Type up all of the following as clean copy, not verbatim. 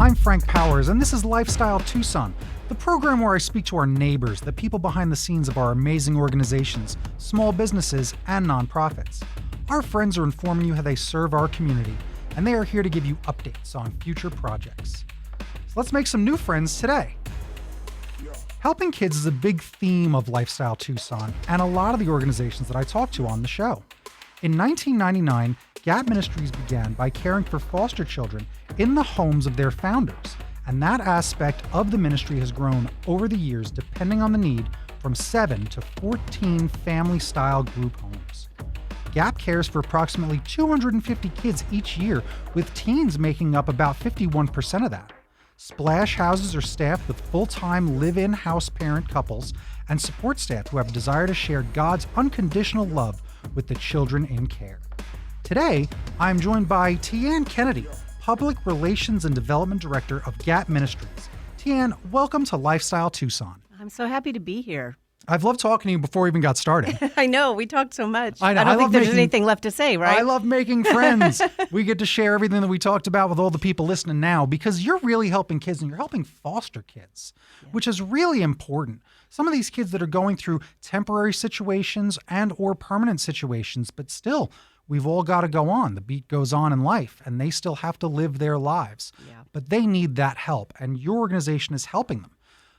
I'm Frank Powers, and this is Lifestyle Tucson, the program where I speak to our neighbors, the people behind the scenes of our amazing organizations, small businesses, and nonprofits. Our friends are informing you how they serve our community, and they are here to give you updates on future projects. So let's make some new friends today. Helping kids is a big theme of Lifestyle Tucson and a lot of the organizations that I talk to on the show. In 1999, Gap Ministries began by caring for foster children in the homes of their founders, and that aspect of the ministry has grown over the years depending on the need from 7 to 14 family-style group homes. Gap cares for approximately 250 kids each year, with teens making up about 51% of that. Splash houses are staffed with full-time live-in house parent couples and support staff who have a desire to share God's unconditional love with the children in care. Today, I'm joined by Tian Kennedy, Public Relations and Development Director of Gap Ministries. Tian, welcome to Lifestyle Tucson. I'm so happy to be here. I've loved talking to you before we even got started. I know. We talked so much. I know. I don't think there's anything left to say, right? I love making friends. We get to share everything that we talked about with all the people listening now, because you're really helping kids and you're helping foster kids, which is really important. Some of these kids that are going through temporary situations and or permanent situations, but still, we've all got to go on. The beat goes on in life, and they still have to live their lives. Yeah. But they need that help, and your organization is helping them.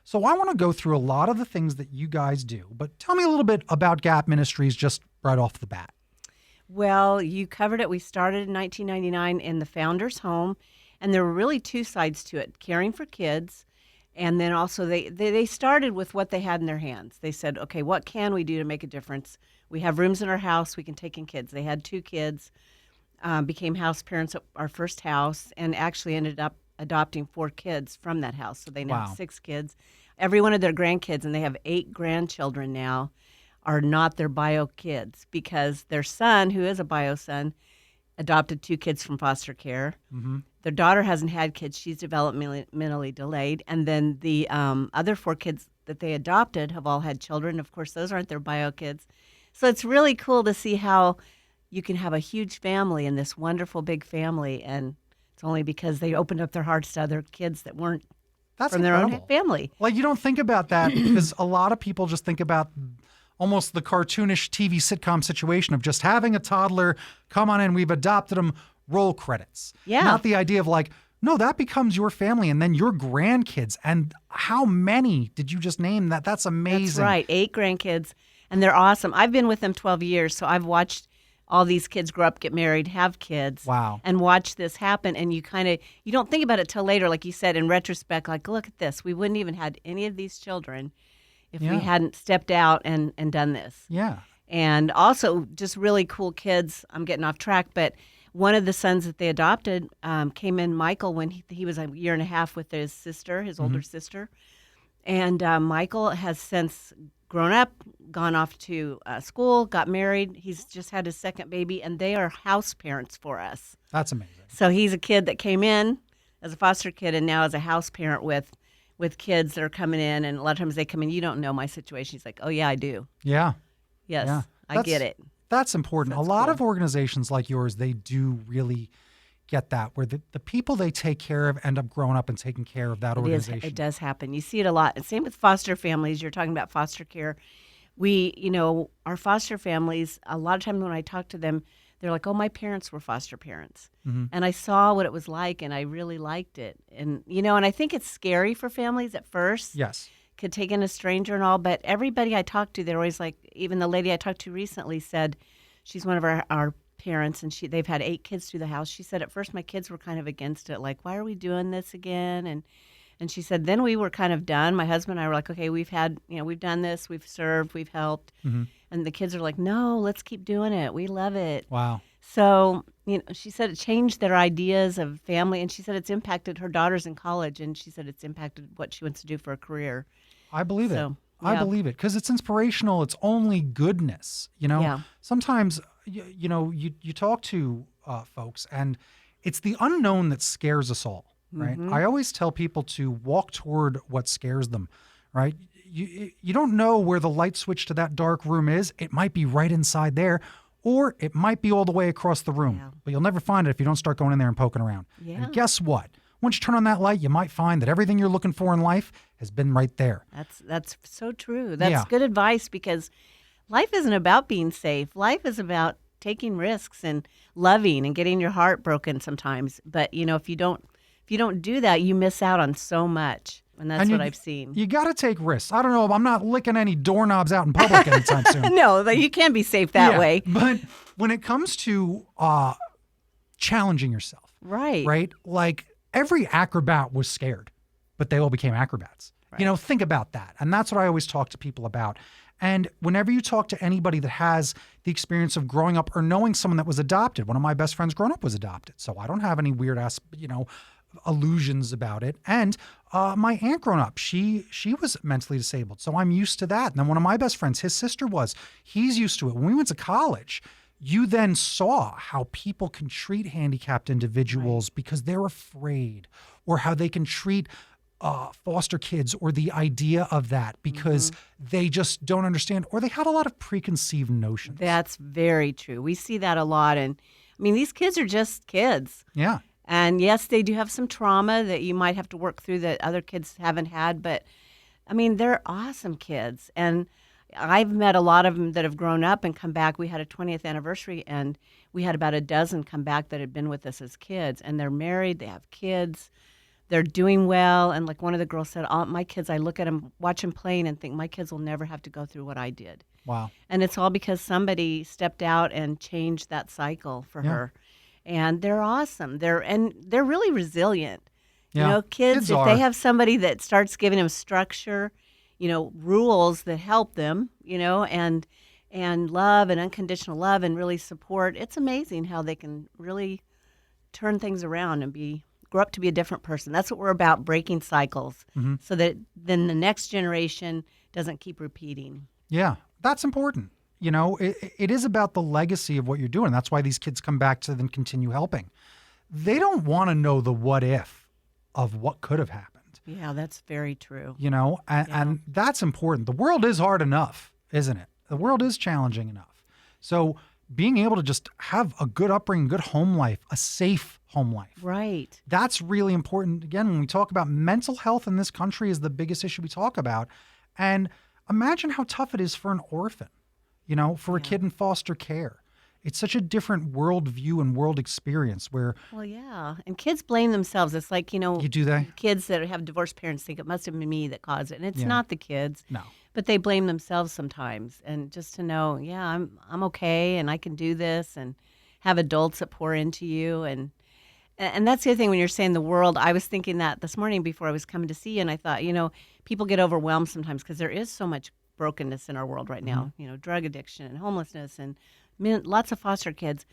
So I want to go through a lot of the things that you guys do, but tell me a little bit about Gap Ministries just right off the bat. Well, you covered it. We started in 1999 in the founder's home, and there were really two sides to it, caring for kids, and then also they started with what they had in their hands. They said, okay, what can we do to make a difference? We have rooms in our house. We can take in kids. They had 2 kids, became house parents at our first house, and actually ended up adopting 4 kids from that house. So they now have 6 kids. Every one of their grandkids, and they have 8 grandchildren now, are not their bio kids because their son, who is a bio son, adopted 2 kids from foster care. Mm-hmm. Their daughter hasn't had kids. She's developmentally delayed. And then the other 4 kids that they adopted have all had children. Of course, those aren't their bio kids. So it's really cool to see how you can have a huge family in this wonderful big family, and it's only because they opened up their hearts to other kids that weren't from their own family. Like, you don't think about that because a lot of people just think about almost the cartoonish TV sitcom situation of just having a toddler, come on in, we've adopted them, roll credits. Yeah. Not the idea of like, no, that becomes your family and then your grandkids. And how many did you just name that? That's amazing. That's right. 8 grandkids, and they're awesome. I've been with them 12 years, so I've watched all these kids grow up, get married, have kids. Wow. And watch this happen. And you don't think about it till later, like you said, in retrospect, like, look at this. We wouldn't even had any of these children if we hadn't stepped out and done this. Yeah. And also just really cool kids. I'm getting off track, but one of the sons that they adopted came in, Michael, when he was a year and a half with his sister, his older sister. And Michael has since grown up, gone off to school, got married. He's just had his second baby, and they are house parents for us. That's amazing. So he's a kid that came in as a foster kid and now as a house parent with kids that are coming in. And a lot of times they come in, you don't know my situation. He's like, oh, yeah, I do. Yeah. Yes, yeah. I get it. That's important. That's a lot cool. of organizations like yours, they do really get that, where the people they take care of end up growing up and taking care of that organization. It does happen. You see it a lot. And same with foster families. You're talking about foster care. Our foster families, a lot of times when I talk to them, they're like, oh, my parents were foster parents. Mm-hmm. And I saw what it was like, and I really liked it. And, and I think it's scary for families at first. Yes. Could take in a stranger and all, but everybody I talk to, they're always like, even the lady I talked to recently said, she's one of our parents, and they've had 8 kids through the house. She said at first my kids were kind of against it, like, why are we doing this again? And she said then we were kind of done. My husband and I were like, okay, we've done this, we've served, we've helped. Mm-hmm. And the kids are like, no, let's keep doing it. We love it. Wow. So, she said it changed their ideas of family, and she said it's impacted her daughters in college, and she said it's impacted what she wants to do for a career. I believe it. Yeah. I believe it because it's inspirational. It's only goodness, Yeah. Sometimes, you talk to folks, and it's the unknown that scares us all, right? Mm-hmm. I always tell people to walk toward what scares them, right? You don't know where the light switch to that dark room is. It might be right inside there, or it might be all the way across the room. Yeah. But you'll never find it if you don't start going in there and poking around. Yeah. And guess what? Once you turn on that light, you might find that everything you're looking for in life has been right there. That's so true. That's Yeah. good advice, because life isn't about being safe. Life is about taking risks and loving and getting your heart broken sometimes. But if you don't do that, you miss out on so much. And that's what I've seen. You got to take risks. I don't know. I'm not licking any doorknobs out in public anytime soon. No, you can be safe that way. But when it comes to challenging yourself, right? Like every acrobat was scared, but they all became acrobats. Right. Think about that. And that's what I always talk to people about. And whenever you talk to anybody that has the experience of growing up or knowing someone that was adopted, one of my best friends growing up was adopted. So I don't have any weird ass, illusions about it. And my aunt growing up, she was mentally disabled. So I'm used to that. And then one of my best friends, his sister was. He's used to it. When we went to college, you then saw how people can treat handicapped individuals because they're afraid, or how they can treat foster kids, or the idea of that because they just don't understand, or they have a lot of preconceived notions. That's very true. We see that a lot. And these kids are just kids. Yeah. And yes, they do have some trauma that you might have to work through that other kids haven't had. But they're awesome kids. And I've met a lot of them that have grown up and come back. We had a 20th anniversary, and we had about a dozen come back that had been with us as kids. And they're married, they have kids, they're doing well. And like one of the girls said, all my kids, I look at them, watch them playing, and think my kids will never have to go through what I did. Wow. And it's all because somebody stepped out and changed that cycle for her. And they're awesome. They're really resilient. Yeah. Kids, if they have somebody that starts giving them structure, rules that help them, and love and unconditional love and really support, it's amazing how they can really turn things around and grow up to be a different person. That's what we're about, breaking cycles, so that then the next generation doesn't keep repeating. Yeah, that's important. It is about the legacy of what you're doing. That's why these kids come back to then continue helping. They don't want to know the what if of what could have happened. Yeah, that's very true. And that's important. The world is hard enough, isn't it? The world is challenging enough. So being able to just have a good upbringing, good home life, a safe home life. Right. That's really important. Again, when we talk about mental health in this country is the biggest issue we talk about. And imagine how tough it is for an orphan. For a kid in foster care. It's such a different worldview and world experience where... Well, yeah. And kids blame themselves. It's like, do they? Kids that have divorced parents think it must have been me that caused it. And it's not the kids. No. But they blame themselves sometimes. And just to know, I'm okay and I can do this, and have adults that pour into you. And that's the other thing when you're saying the world. I was thinking that this morning before I was coming to see you, and I thought, people get overwhelmed sometimes because there is so much brokenness in our world right now, drug addiction and homelessness and lots of foster kids.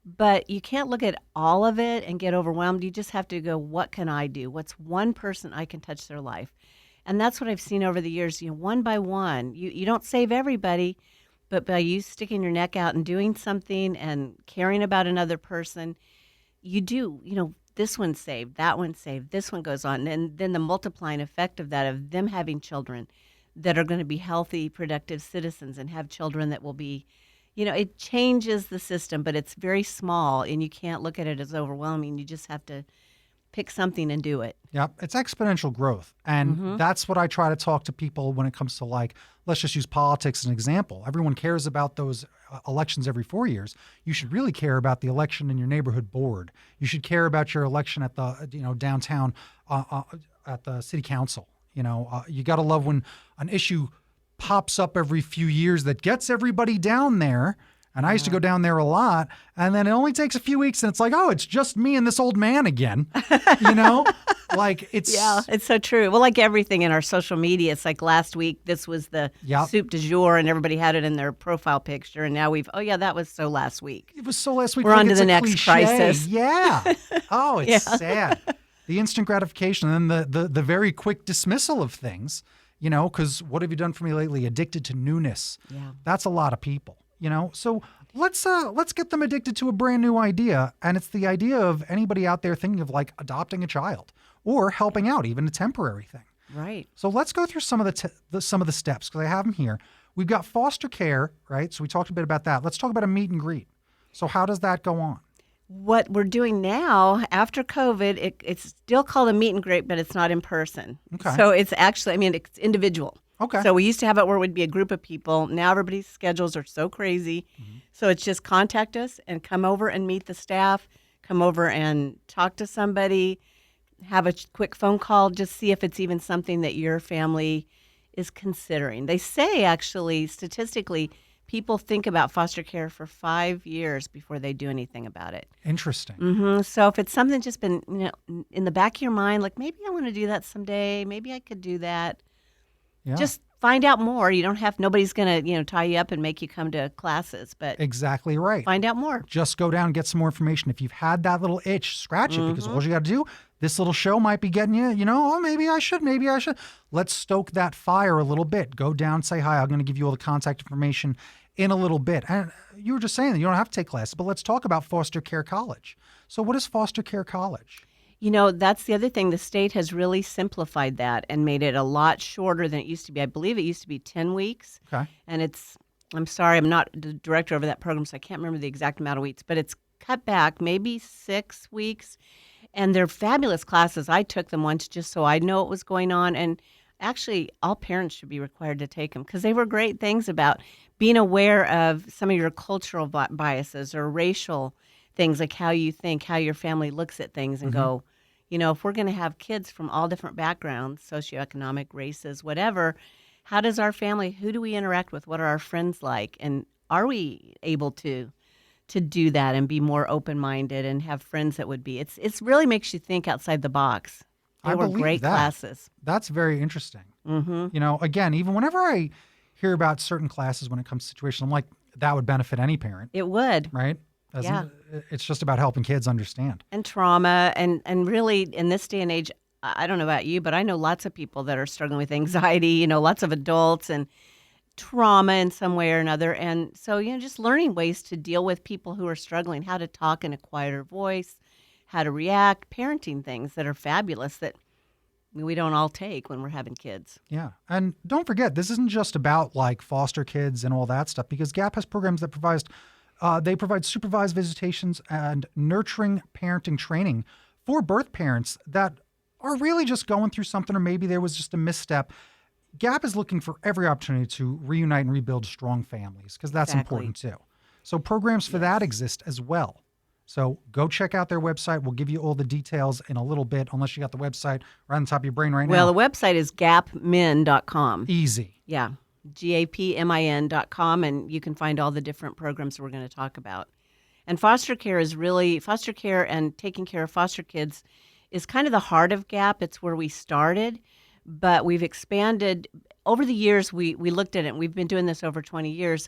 But you can't look at all of it and get overwhelmed. You just have to go, what can I do? What's one person I can touch their life? And that's what I've seen over the years, one by one. You don't save everybody, but by you sticking your neck out and doing something and caring about another person, you do, this one's saved, that one's saved, this one goes on. And then the multiplying effect of that, of them having children that are going to be healthy, productive citizens and have children that will be, it changes the system, but it's very small and you can't look at it as overwhelming. You just have to pick something and do it. Yep. It's exponential growth. And that's what I try to talk to people when it comes to, like, let's just use politics as an example. Everyone cares about those elections every 4 years. You should really care about the election in your neighborhood board. You should care about your election at the, downtown at the city council. You got to love when an issue pops up every few years that gets everybody down there. And I used to go down there a lot. And then it only takes a few weeks and it's like, oh, it's just me and this old man again. Like it's... Yeah, it's so true. Well, like everything in our social media, it's like last week, this was the soup du jour and everybody had it in their profile picture. And now that was so last week. It was so last week. We're on to the next crisis. Yeah. Oh, it's sad. The instant gratification and then the very quick dismissal of things, because what have you done for me lately? Addicted to newness. Yeah. That's a lot of people. So let's get them addicted to a brand new idea. And it's the idea of anybody out there thinking of like adopting a child or helping out, even a temporary thing. Right. So let's go through some of the steps because I have them here. We've got foster care, right? So we talked a bit about that. Let's talk about a meet and greet. So how does that go on? What we're doing now after COVID, it's still called a meet and greet, but it's not in person. Okay. So it's actually, it's individual. Okay. So we used to have it where it would be a group of people. Now everybody's schedules are so crazy. So it's just contact us and come over and meet the staff, come over and talk to somebody, have a quick phone call, just see if it's even something that your family is considering. They say, actually, statistically, people think about foster care for 5 years before they do anything about it. Interesting. So if it's something just been, in the back of your mind, like maybe I want to do that someday, maybe I could do that. Yeah. Just find out more. You don't have, nobody's going to, tie you up and make you come to classes, but Exactly right. find out more. Just go down and get some more information. If you've had that little itch, scratch it, because all you got to do, this little show might be getting you, oh, maybe I should. Let's stoke that fire a little bit. Go down, say hi. I'm going to give you all the contact information in a little bit. And you were just saying that you don't have to take classes, but let's talk about foster care college. So what is foster care college? That's the other thing. The state has really simplified that and made it a lot shorter than it used to be. I believe it used to be 10 weeks. Okay. And I'm sorry, I'm not the director over that program, so I can't remember the exact amount of weeks, but it's cut back maybe 6 weeks. And they're fabulous classes. I took them once just so I know what was going on. And actually, all parents should be required to take them because they were great things about being aware of some of your cultural biases or racial things, like how you think, how your family looks at things, and go, if we're going to have kids from all different backgrounds, socioeconomic, races, whatever, how does our family, who do we interact with? What are our friends like? And are we able to do that and be more open-minded and have friends that would be? It's really makes you think outside the box. They were great classes. That's very interesting. Again, even whenever I hear about certain classes when it comes to situations, I'm like, that would benefit any parent. It would. Right? It's just about helping kids understand. And trauma. And really, in this day and age, I don't know about you, but I know lots of people that are struggling with anxiety, lots of adults and trauma in some way or another. And so, just learning ways to deal with people who are struggling, how to talk in a quieter voice, how to react, parenting things that are fabulous that we don't all take when we're having kids. Yeah. And don't forget, this isn't just about like foster kids and all that stuff, because GAP has programs that provide supervised visitations and nurturing parenting training for birth parents that are really just going through something, or maybe there was just a misstep. GAP is looking for every opportunity to reunite and rebuild strong families, because that's important too. So programs for that exist as well. So go check out their website. We'll give you all the details in a little bit, unless you got the website right on top of your brain right now. Well, the website is gapmin.com. Easy. Yeah, GAPMIN.com, and you can find all the different programs we're going to talk about. And foster care and taking care of foster kids is kind of the heart of GAP. It's where we started, but we've expanded. Over the years, we looked at it, and we've been doing this over 20 years.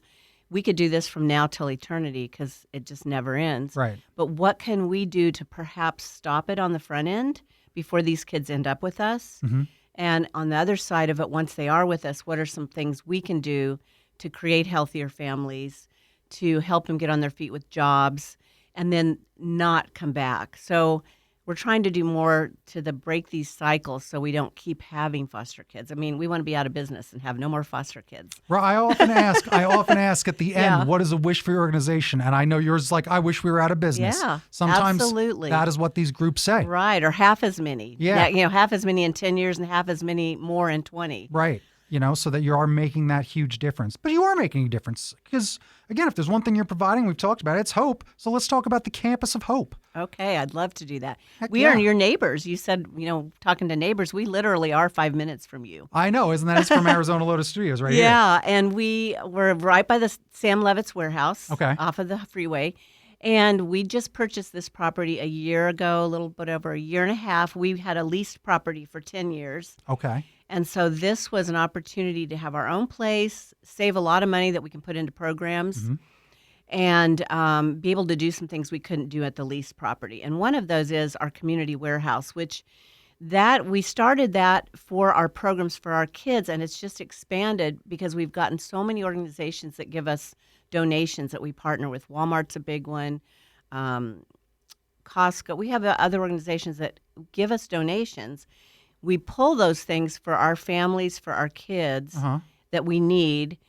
We could do this from now till eternity because it just never ends. Right. But what can we do to perhaps stop it on the front end before these kids end up with us? And on the other side of it, once they are with us, what are some things we can do to create healthier families, to help them get on their feet with jobs, and then not come back? So we're trying to do more to break these cycles so we don't keep having foster kids. We want to be out of business and have no more foster kids. Well, I often ask at the end, what is a wish for your organization? And I know yours is like, I wish we were out of business. Yeah, sometimes absolutely. That is what these groups say. Right, or half as many. Yeah. Half as many in 10 years and half as many more in 20. Right. So that you are making that huge difference. But you are making a difference because, again, if there's one thing you're providing, we've talked about it, it's hope. So let's talk about the Campus of Hope. Okay, I'd love to do that. Heck We yeah. are your neighbors. You said, talking to neighbors, we literally are 5 minutes from you. I know. Isn't that? It's from Arizona Lotus Studios right here. Yeah, and we were right by the Sam Levitt's warehouse off of the freeway. And we just purchased this property a year ago, a little bit over a year and a half. We had a leased property for 10 years. Okay. And so this was an opportunity to have our own place, save a lot of money that we can put into programs, and be able to do some things we couldn't do at the leased property. And one of those is our community warehouse, which we started that for our programs for our kids, and it's just expanded because we've gotten so many organizations that give us donations that we partner with. Walmart's a big one, Costco. We have other organizations that give us donations. We pull those things for our families, for our kids that we need.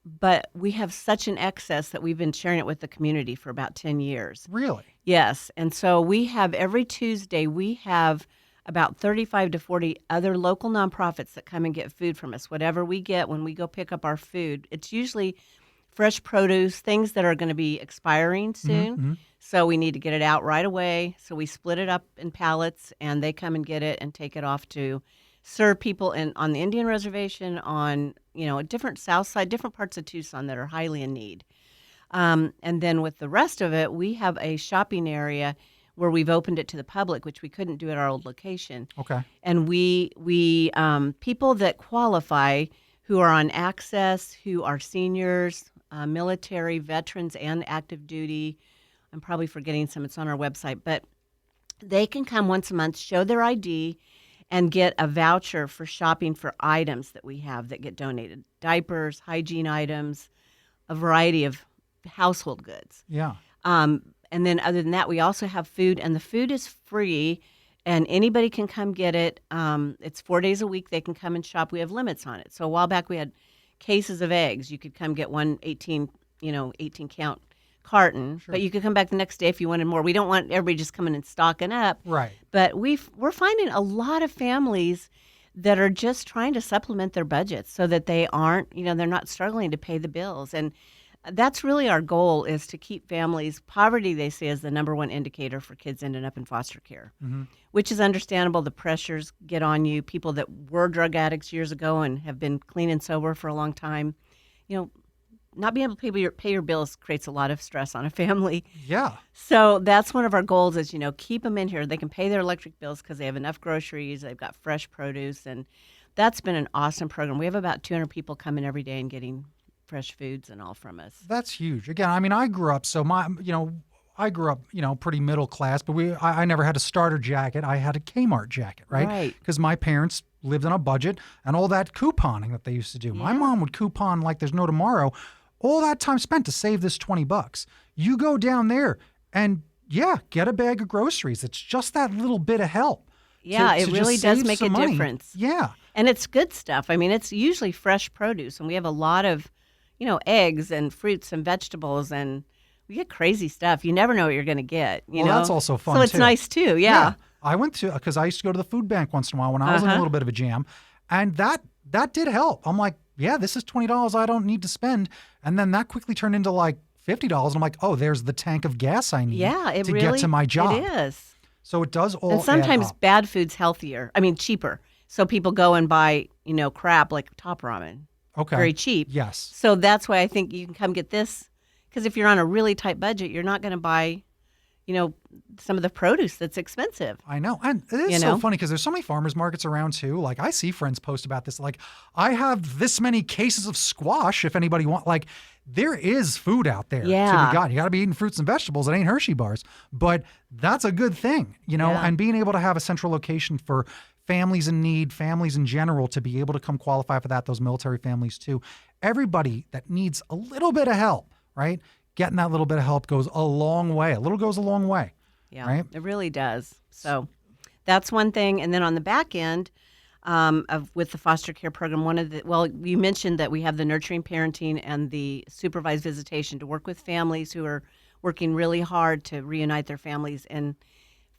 but we have such an excess that we've been sharing it with the community for about 10 years. Really? Yes. And so we have every Tuesday, we have about 35 to 40 other local nonprofits that come and get food from us. Whatever we get when we go pick up our food, it's usually fresh produce, things that are going to be expiring soon. Mm-hmm. So we need to get it out right away. So we split it up in pallets, and they come and get it and take it off to serve people on the Indian reservation, on different south side, different parts of Tucson that are highly in need. And then with the rest of it, we have a shopping area where we've opened it to the public, which we couldn't do at our old location. Okay. And we people that qualify, who are on access, who are seniors, military, veterans, and active duty. I'm probably forgetting some. It's on our website. But they can come once a month, show their ID, and get a voucher for shopping for items that we have that get donated. Diapers, hygiene items, a variety of household goods. Yeah. And then other than that, we also have food, and the food is free, and anybody can come get it. It's 4 days a week. They can come and shop. We have limits on it. So a while back, we had cases of eggs. You could come get one 18 count carton, Sure. but you could come back the next day if you wanted more. We don't want everybody just coming and stocking up. Right. But we're finding a lot of families that are just trying to supplement their budgets so that they aren't, they're not struggling to pay the bills. And that's really our goal, is to keep families. Poverty, they say, is the number one indicator for kids ending up in foster care, which is understandable. The pressures get on you. People that were drug addicts years ago and have been clean and sober for a long time, not being able to pay your bills creates a lot of stress on a family. Yeah. So that's one of our goals, is, keep them in here. They can pay their electric bills because they have enough groceries. They've got fresh produce. And that's been an awesome program. We have about 200 people coming every day and getting fresh foods and all from us. That's huge. Again, I mean, I grew up, pretty middle class, but I never had a starter jacket. I had a Kmart jacket, right? Right. Because my parents lived on a budget, and all that couponing that they used to do. My mom would coupon like there's no tomorrow. All that time spent to save this $20. You go down there and get a bag of groceries. It's just that little bit of help. Yeah, it to really just does save make a some money. difference. Yeah. And it's good stuff. I mean, it's usually fresh produce, and we have a lot of, eggs and fruits and vegetables, and we get crazy stuff. You never know what you're going to get. Well, that's also fun, So it's too. nice, too. Yeah. I went to, because I used to go to the food bank once in a while when I was in a little bit of a jam, and that did help. I'm like, this is $20 I don't need to spend. And then that quickly turned into like $50. And I'm like, oh, there's the tank of gas I need to get to my job. It is. So it does all And sometimes add up. bad food's cheaper. So people go and buy, crap like Top Ramen. Okay. Very cheap. Yes. So that's why I think you can come get this. Because if you're on a really tight budget, you're not going to buy, some of the produce that's expensive. I know. And it is so funny because there's so many farmers markets around too. Like I see friends post about this. Like I have this many cases of squash if anybody want. Like there is food out there to be got. You got to be eating fruits and vegetables. It ain't Hershey bars. But that's a good thing, and being able to have a central location for families in need, families in general, to be able to come qualify for that, those military families too. Everybody that needs a little bit of help, right? Getting that little bit of help goes a long way. A little goes a long way. Yeah, right? It really does. So that's one thing. And then on the back end with the foster care program, you mentioned that we have the nurturing parenting and the supervised visitation to work with families who are working really hard to reunite their families and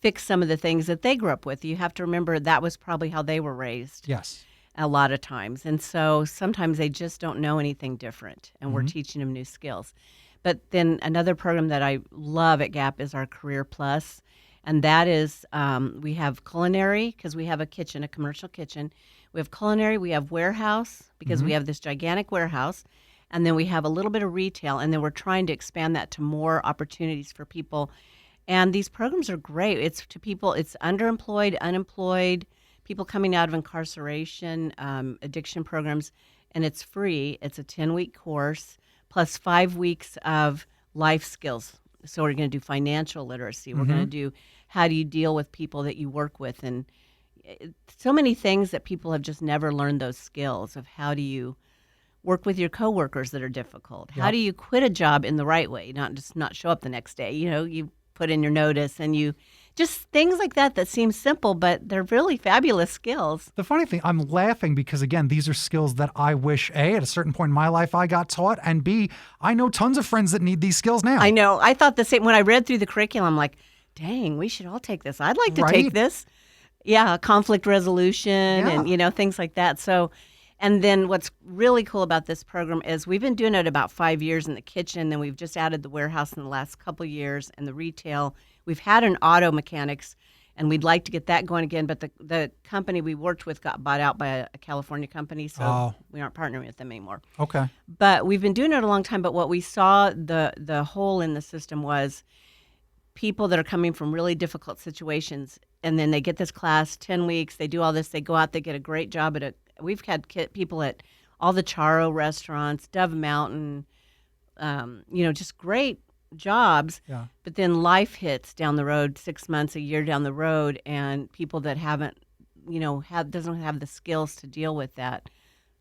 fix some of the things that they grew up with. You have to remember that was probably how they were raised. Yes. A lot of times. And so sometimes they just don't know anything different, and we're teaching them new skills. But then another program that I love at GAP is our Career Plus, and that is we have culinary, because we have a kitchen, a commercial kitchen. We have culinary, we have warehouse, because we have this gigantic warehouse, and then we have a little bit of retail, and then we're trying to expand that to more opportunities for people. And these programs are great. It's to people, it's underemployed, unemployed, people coming out of incarceration, addiction programs, and it's free. It's a 10-week course plus 5 weeks of life skills. So we're going to do financial literacy. We're going to do how do you deal with people that you work with, and so many things that people have just never learned those skills of how do you work with your coworkers that are difficult. How do you quit a job in the right way, not just not show up the next day. You put in your notice and you Just things like that seem simple, but they're really fabulous skills. The funny thing, I'm laughing because, again, these are skills that I wish, A, at a certain point in my life I got taught, and B, I know tons of friends that need these skills now. I know. I thought the same. When I read through the curriculum, I'm like, dang, we should all take this. I'd like to take this. Yeah, conflict resolution and, things like that. So, and then what's really cool about this program is we've been doing it about 5 years in the kitchen, then we've just added the warehouse in the last couple of years and the retail. We've had an auto mechanics, and we'd like to get that going again, but the company we worked with got bought out by a California company, so we aren't partnering with them anymore. Okay. But we've been doing it a long time, but what we saw, the hole in the system was people that are coming from really difficult situations, and then they get this class, 10 weeks, they do all this, they go out, they get a great job we've had people at all the Charo restaurants, Dove Mountain, just great jobs, but then life hits down the road, 6 months, a year down the road, and people that haven't, doesn't have the skills to deal with that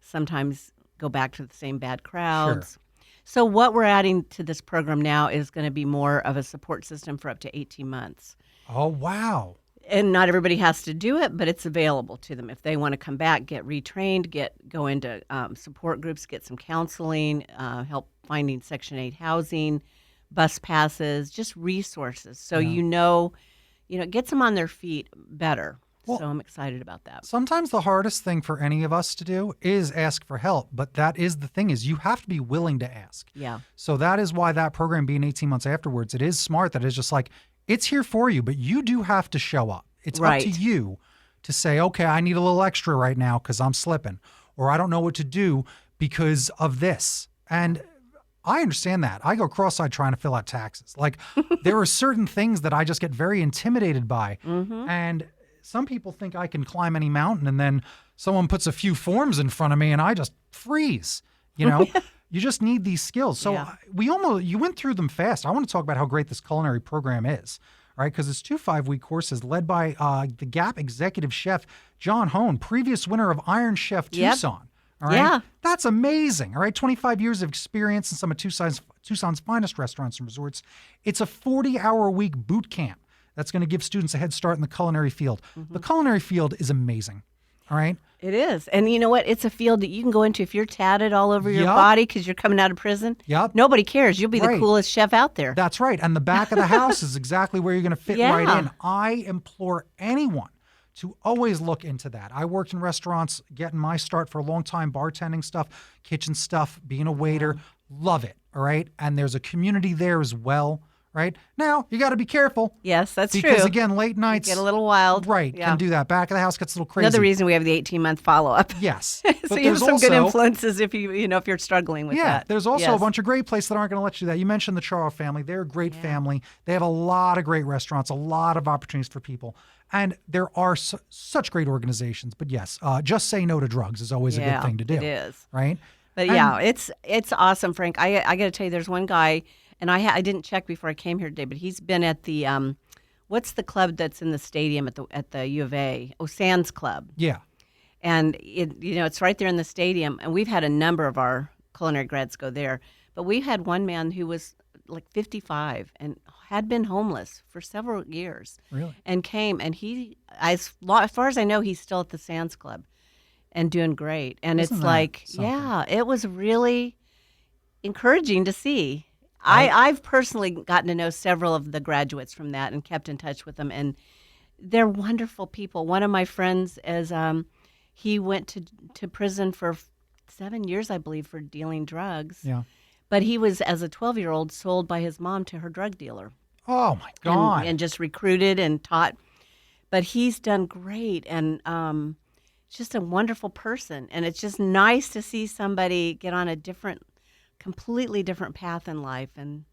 sometimes go back to the same bad crowds. Sure. So what we're adding to this program now is going to be more of a support system for up to 18 months. Oh, wow. And not everybody has to do it, but it's available to them. If they want to come back, get retrained, go into support groups, get some counseling, help finding Section 8 housing, bus passes, just resources. So it gets them on their feet better. Well, so I'm excited about that. Sometimes the hardest thing for any of us to do is ask for help, but that is the thing is you have to be willing to ask. Yeah. So that is why that program being 18 months afterwards, it is smart that it's just like, it's here for you, but you do have to show up. It's up to you to say, okay, I need a little extra right now because I'm slipping, or I don't know what to do because of this. And I understand that. I go cross-eyed trying to fill out taxes. Like there are certain things that I just get very intimidated by. Mm-hmm. And some people think I can climb any mountain, and then someone puts a few forms in front of me and I just freeze, You just need these skills. So you went through them fast. I want to talk about how great this culinary program is, right? Because it's 2 5-week courses led by the Gap executive chef, John Hone, previous winner of Iron Chef Tucson. All right. Yeah. That's amazing. All right. 25 years of experience in some of Tucson's finest restaurants and resorts. It's a 40-hour-a-week boot camp that's going to give students a head start in the culinary field. Mm-hmm. The culinary field is amazing. All right. It is. And you know what? It's a field that you can go into if you're tatted all over your body because you're coming out of prison. Yep. Nobody cares. You'll be the coolest chef out there. That's right. And the back of the house is exactly where you're going to fit right in. I implore anyone to always look into that. I worked in restaurants, getting my start for a long time, bartending stuff, kitchen stuff, being a waiter. Love it. All right. And there's a community there as well. Right? Now, you got to be careful. Yes, that's true. Because, again, late nights. Get a little wild. Right. Can do that. Back of the house gets a little crazy. Another reason we have the 18-month follow-up. Yes. So you have some good influences if if you're struggling with that. Yeah. There's also a bunch of great places that aren't going to let you do that. You mentioned the Charo family. They're a great family. They have a lot of great restaurants, a lot of opportunities for people. And there are such great organizations. But yes, just say no to drugs is always a good thing to do. It is. Right? But it's awesome, Frank. I got to tell you, there's one guy. And I didn't check before I came here today, but he's been at the what's the club that's in the stadium at the U of A? Oh, Sands Club. Yeah. And it's right there in the stadium. And we've had a number of our culinary grads go there, but we had one man who was like 55 and had been homeless for several years. Really? And came, and he, as far as I know, he's still at the Sands Club and doing great. And Isn't it's that like, something? it was really encouraging to see. I've personally gotten to know several of the graduates from that and kept in touch with them, and they're wonderful people. One of my friends he went to prison for 7 years, I believe, for dealing drugs. Yeah. But he was, as a 12-year-old, sold by his mom to her drug dealer. Oh, my God. And just recruited and taught. But he's done great, and just a wonderful person. And it's just nice to see somebody get on a completely different path in life, and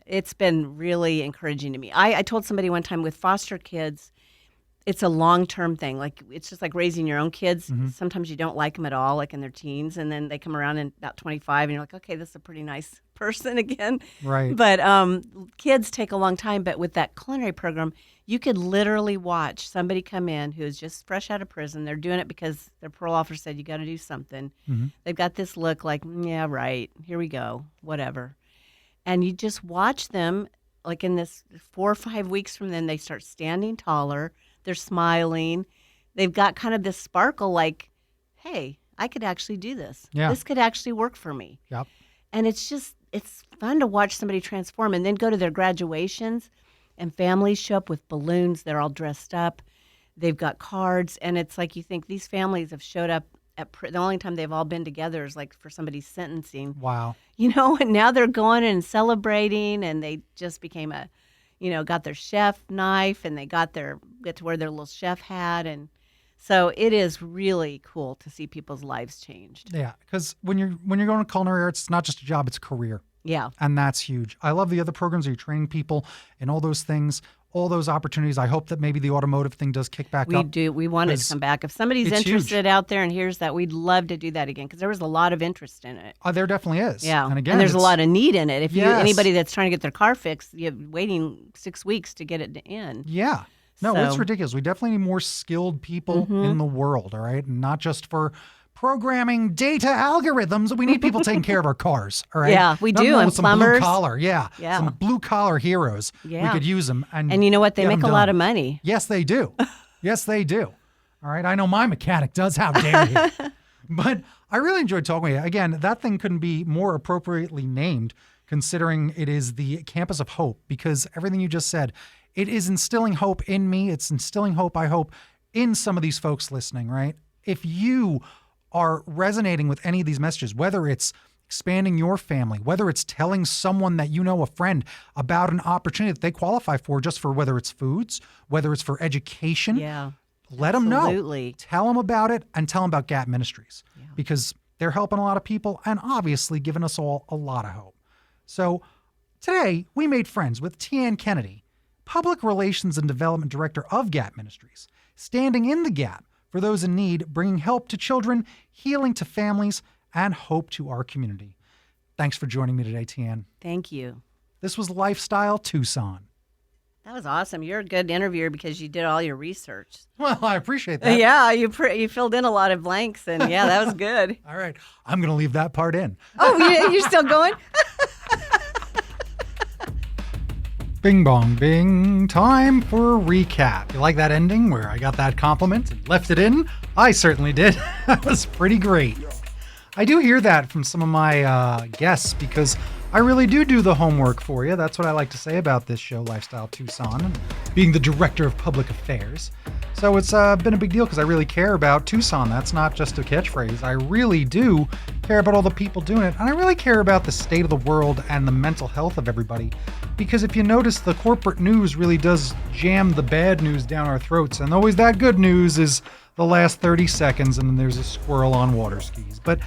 it's been really encouraging to me. I told somebody one time with foster kids, it's a long-term thing. Like it's just like raising your own kids. Mm-hmm. Sometimes you don't like them at all, like in their teens, and then they come around in about 25, and you're like, okay, this is a pretty nice person again. Right. But kids take a long time. But with that culinary program, you could literally watch somebody come in who is just fresh out of prison. They're doing it because their parole officer said, you got to do something. Mm-hmm. They've got this look like, yeah, right, here we go, whatever. And you just watch them like in this 4 or 5 weeks from then, they start standing taller. They're smiling. They've got kind of this sparkle like, hey, I could actually do this. Yeah. This could actually work for me. Yep. And it's fun to watch somebody transform and then go to their graduations and families show up with balloons. They're all dressed up. They've got cards. And it's like you think these families have showed up at the only time they've all been together is like for somebody's sentencing. Wow. And now they're going and celebrating and they just became got their chef knife and they get to wear their little chef hat. And so it is really cool to see people's lives changed. Yeah, because when you're going to culinary arts, it's not just a job, it's a career. Yeah. And that's huge. I love the other programs where you're training people and all those things, all those opportunities. I hope that maybe the automotive thing does kick back up. We do. We want it to come back. If somebody's interested out there and hears that, we'd love to do that again because there was a lot of interest in it. There definitely is. Yeah. And again, there's a lot of need in it. If anybody that's trying to get their car fixed, you're waiting 6 weeks to get it in. Yeah. No, it's ridiculous. We definitely need more skilled people in the world, all right? And not just for programming data algorithms. We need people taking care of our cars, all right? Yeah, we do. And some plumbers. Blue collar, some blue collar heroes. Yeah. We could use them. And you know what? They make a lot of money. Yes, they do. Yes, they do. All right. I know my mechanic does. How dare you? But I really enjoyed talking with you. Again, that thing couldn't be more appropriately named considering it is the Campus of Hope, because everything you just said, it is instilling hope in me. It's instilling hope, I hope, in some of these folks listening, right? If you are resonating with any of these messages, whether it's expanding your family, whether it's telling someone that you know, a friend, about an opportunity that they qualify for, just for whether it's foods, whether it's for education, let them know. Tell them about it and tell them about Gap Ministries because they're helping a lot of people and obviously giving us all a lot of hope. So today we made friends with Tian Kennedy, Public Relations and Development Director of Gap Ministries, standing in the gap for those in need, bringing help to children, healing to families, and hope to our community. Thanks for joining me today, Tian. Thank you. This was Lifestyle Tucson. That was awesome. You're a good interviewer because you did all your research. Well, I appreciate that. Yeah, you filled in a lot of blanks, and yeah, that was good. All right. I'm going to leave that part in. Oh, you're still going? Bing bong bing, time for a recap. You like that ending where I got that compliment and left it in? I certainly did. That was pretty great. I do hear that from some of my guests because I really do the homework for you. That's what I like to say about this show, Lifestyle Tucson, and being the director of public affairs. So it's been a big deal because I really care about Tucson. That's not just a catchphrase. I really do care about all the people doing it. And I really care about the state of the world and the mental health of everybody. Because if you notice, the corporate news really does jam the bad news down our throats. And always that good news is the last 30 seconds and then there's a squirrel on water skis. But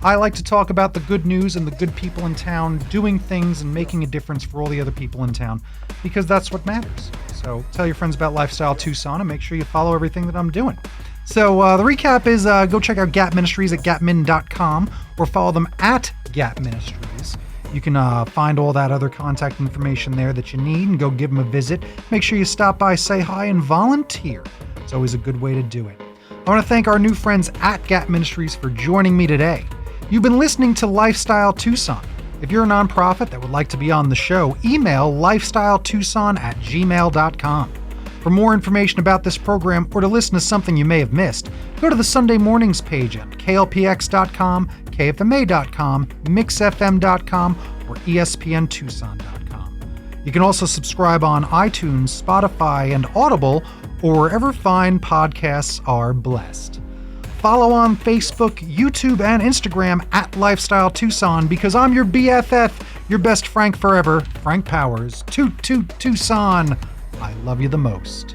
I like to talk about the good news and the good people in town doing things and making a difference for all the other people in town because that's what matters. So tell your friends about Lifestyle Tucson and make sure you follow everything that I'm doing. So the recap is go check out Gap Ministries at gapmin.com or follow them at Gap Ministries. You can find all that other contact information there that you need and go give them a visit. Make sure you stop by, say hi, and volunteer. It's always a good way to do it. I want to thank our new friends at Gap Ministries for joining me today. You've been listening to Lifestyle Tucson. If you're a nonprofit that would like to be on the show, email lifestyletucson@gmail.com. For more information about this program or to listen to something you may have missed, go to the Sunday Mornings page at klpx.com, kfma.com, mixfm.com, or espntucson.com. You can also subscribe on iTunes, Spotify, and Audible, or wherever fine podcasts are blessed. Follow on Facebook, YouTube, and Instagram at Lifestyle Tucson because I'm your BFF, your best Frank forever, Frank Powers. Toot Toot Tucson. I love you the most.